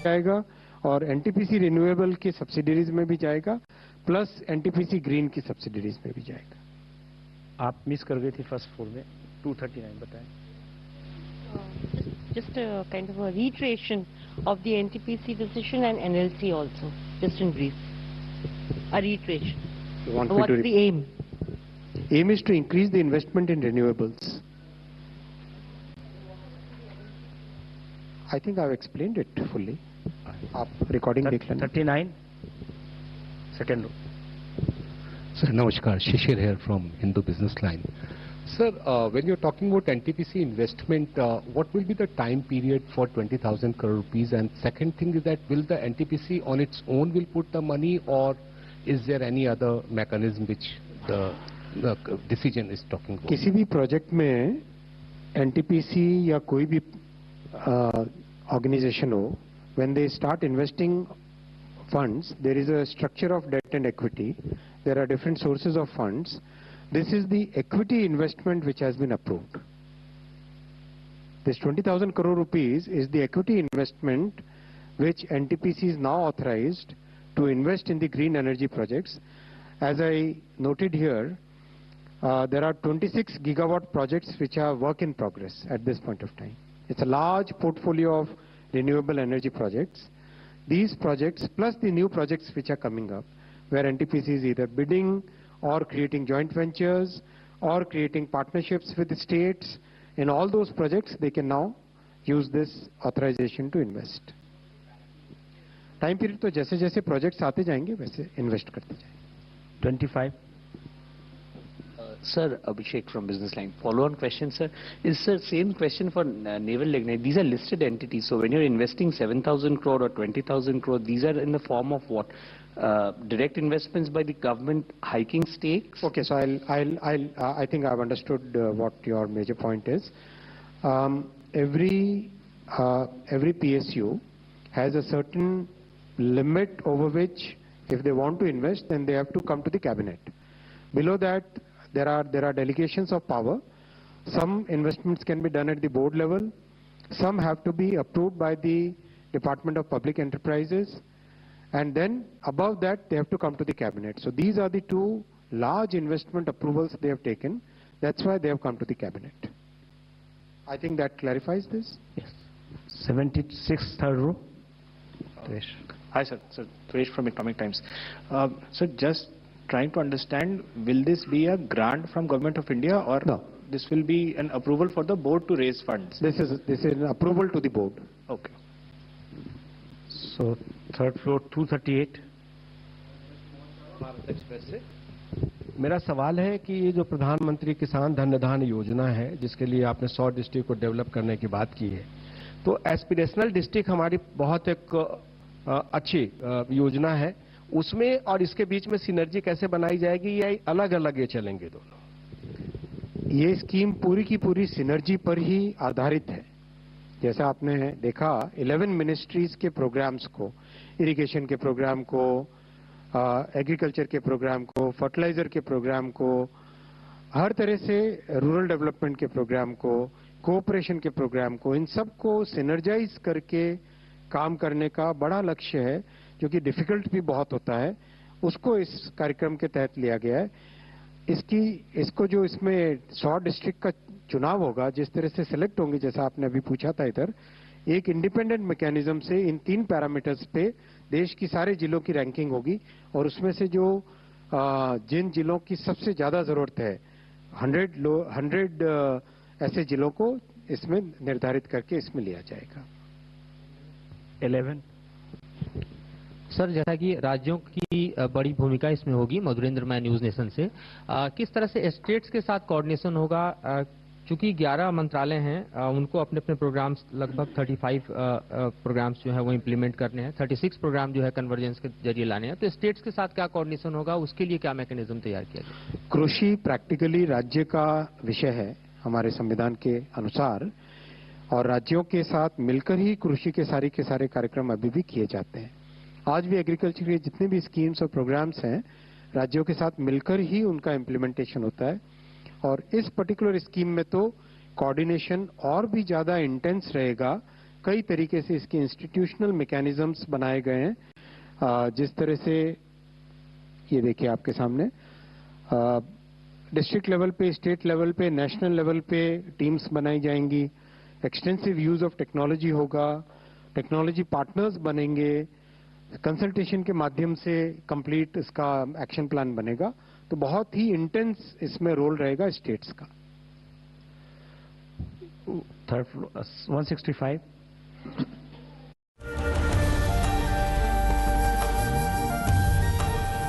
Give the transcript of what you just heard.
जाएगा और NTPC renewable की सब्सिडरीज में भी जाएगा, प्लस एनटीपीसी ग्रीन की सब्सिडरीज में भी जाएगा। आप मिस कर गई थी फर्स्ट फ्लोर में 239 बताएं। Just a kind of a reiteration of the NTPC decision and NLC also, just in brief. A reiteration. What's the aim? Aim is to increase the investment in renewables. I think I've explained it fully. आप recording देख लेना। 39 second row. Sir, Namaskar. Shishir here from Hindu Business Line. Sir, when you're talking about NTPC investment, what will be the time period for 20,000 crore rupees? And second thing is that will the NTPC on its own will put the money, or is there any other mechanism which the decision is talking about? किसी भी project में NTPC या कोई भी organization हो, when they start investing funds, there is a structure of debt and equity. There are different sources of funds. This is the equity investment which has been approved. This 20,000 crore rupees is the equity investment which NTPC is now authorized to invest in the green energy projects. As I noted here, there are 26 gigawatt projects which are work in progress at this point of time. It's a large portfolio of renewable energy projects. These projects plus the new projects which are coming up, where NTPC is either bidding or creating joint ventures or creating partnerships with the states. In all those projects, they can now use this authorization to invest. Time period तो जैसे जैसे projects आते जाएंगे वैसे invest करते जाएंगे। 25. Sir, Abhishek from Business Line. Follow-on question, sir. Is sir same question for Naval Lignite? These are listed entities. So when you're investing 7,000 crore or 20,000 crore, these are in the form of what? Direct investments by the government hiking stakes? Okay, so I think I've understood what your major point is. Every PSU has a certain limit over which, if they want to invest, then they have to come to the cabinet. Below that, there are delegations of power. Some investments can be done at the board level. Some have to be approved by the Department of Public Enterprises. And then above that, they have to come to the cabinet. So these are the two large investment approvals they have taken. That's why they have come to the cabinet. I think that clarifies this. Yes. 76 third row. Hi sir. Sir, Suresh from Economic Times. Sir, just trying to understand, will this be a grant from Government of India, or no? This will be an approval for the board to raise funds. This is an approval to the board. Okay. So third floor 238. Bharat express से मेरा सवाल है कि ये जो प्रधानमंत्री किसान धन धान्य योजना है, जिसके लिए आपने 100 डिस्ट्रिक्ट को डेवलप करने की बात की है, तो एस्पिरेशनल डिस्ट्रिक्ट हमारी बहुत एक अच्छी योजना है, उसमें और इसके बीच में सिनर्जी कैसे बनाई जाएगी, या अलग अलग ये चलेंगे दोनों? ये स्कीम पूरी की पूरी सिनर्जी पर ही आधारित है। जैसा आपने देखा 11 मिनिस्ट्रीज के प्रोग्राम्स को, इरिगेशन के प्रोग्राम को, एग्रीकल्चर के प्रोग्राम को, फर्टिलाइजर के प्रोग्राम को, हर तरह से रूरल डेवलपमेंट के प्रोग्राम को, कोऑपरेशन के प्रोग्राम को, इन सब को सिनर्जाइज करके काम करने का बड़ा लक्ष्य है, जो कि डिफिकल्ट भी बहुत होता है, उसको इस कार्यक्रम के तहत लिया गया है। इसको जो इसमें 100 डिस्ट्रिक्ट का चुनाव होगा, जिस तरह से सिलेक्ट होंगे, जैसा आपने अभी पूछा था इधर, एक इंडिपेंडेंट मैकेनिज्म से इन 3 पैरामीटर्स पे देश की सारे जिलों की रैंकिंग होगी, और उसमें से जो जिन जिलों की सबसे ज्यादा जरूरत है 100 ऐसे जिलों को इसमें निर्धारित करके इसमें लिया जाएगा। 11 सर, जैसा कि राज्यों की बड़ी भूमिका इसमें होगी, मधुरेंद्र मैं न्यूज नेशन से, किस तरह से स्टेट्स के साथ कोऑर्डिनेशन होगा? चूंकि 11 मंत्रालय हैं, उनको अपने अपने प्रोग्राम्स लगभग 35 प्रोग्राम्स जो है वो इम्प्लीमेंट करने हैं, 36 प्रोग्राम जो है कन्वर्जेंस के जरिए लाने हैं, तो स्टेट्स के साथ क्या कोऑर्डिनेशन होगा, उसके लिए क्या मैकेनिज्म तैयार किया जाए? कृषि प्रैक्टिकली राज्य का विषय है हमारे संविधान के अनुसार, और राज्यों के साथ मिलकर ही कृषि के सारे कार्यक्रम अभी भी किए जाते हैं। आज भी एग्रीकल्चर के जितने भी स्कीम्स और प्रोग्राम्स हैं, राज्यों के साथ मिलकर ही उनका इम्प्लीमेंटेशन होता है, और इस पर्टिकुलर स्कीम में तो कोऑर्डिनेशन और भी ज्यादा इंटेंस रहेगा, कई तरीके से इसके इंस्टीट्यूशनल मैकेनिज्म्स बनाए गए हैं। जिस तरह से ये देखिए आपके सामने डिस्ट्रिक्ट लेवल पे, स्टेट लेवल पे, नेशनल लेवल पे टीम्स बनाई जाएंगी, एक्सटेंसिव यूज ऑफ टेक्नोलॉजी होगा, टेक्नोलॉजी पार्टनर्स बनेंगे, कंसल्टेशन के माध्यम से कंप्लीट इसका एक्शन प्लान बनेगा। तो बहुत ही इंटेंस इसमें रोल रहेगा स्टेट्स का। Third floor, 165.